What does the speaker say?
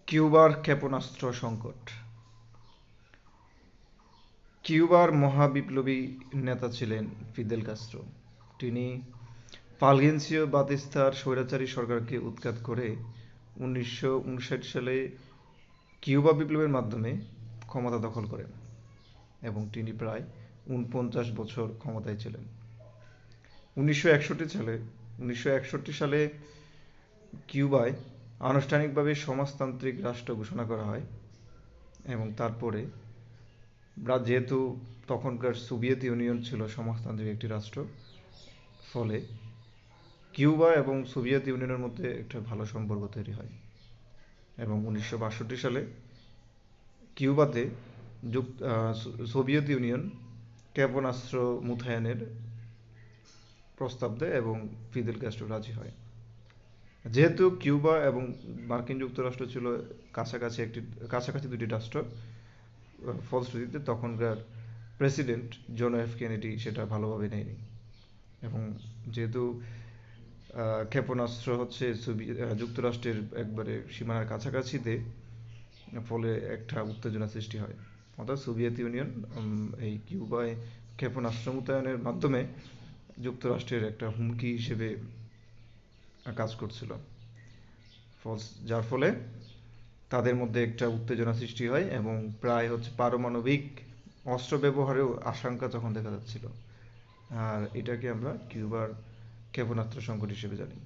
কিউবার ক্ষেপণাস্ত্র সংকট। কিউবার মহাবিপ্লবী নেতা ছিলেন ফিদেল কাস্ত্রো। তিনি ফালগেন্সিও বাতিস্তার স্বৈরাচারী সরকারকে উৎখাত করে 1959 সালে কিউবা বিপ্লবের মাধ্যমে ক্ষমতা দখল করেন এবং তিনি প্রায় ৪৯ বছর ক্ষমতায় ছিলেন। 1961 সালে কিউবায় আনুষ্ঠানিকভাবে সমাজতান্ত্রিক রাষ্ট্র ঘোষণা করা হয় এবং তারপরে যেহেতু তখনকার সোভিয়েত ইউনিয়ন ছিল সমাজতান্ত্রিক একটি রাষ্ট্র, ফলে কিউবা এবং সোভিয়েত ইউনিয়নের মধ্যে একটা ভালো সম্পর্ক তৈরি হয় এবং 1962 সালে কিউবাতে সোভিয়েত ইউনিয়ন ক্ষেপণাস্ত্র মোতায়েনের প্রস্তাব দেয় এবং ফিদেল ক্যাস্ট্রো রাজি হয়। যেহেতু কিউবা এবং মার্কিন যুক্তরাষ্ট্র ছিল কাছাকাছি দুটি রাষ্ট্র, ফলশ্রুতিতে তখনকার প্রেসিডেন্ট জন এফ কেনেডি সেটা ভালোভাবে নেয়নি এবং যেহেতু ক্ষেপণাস্ত্র হচ্ছে যুক্তরাষ্ট্রের একবারে সীমানার কাছাকাছিতে, ফলে একটা উত্তেজনা সৃষ্টি হয়। অর্থাৎ সোভিয়েত ইউনিয়ন এই কিউবায় ক্ষেপণাস্ত্র মোতায়েনের মাধ্যমে যুক্তরাষ্ট্রের একটা হুমকি হিসেবে কাজ করছিল, যার ফলে তাদের মধ্যে একটা উত্তেজনা সৃষ্টি হয় এবং প্রায় পারমাণবিক অস্ত্র ব্যবহারেও আশঙ্কা তখন দেখা যাচ্ছিল। আর এটাকে আমরা কিউবার ক্ষেপণাস্ত্র সংকট হিসেবে জানি।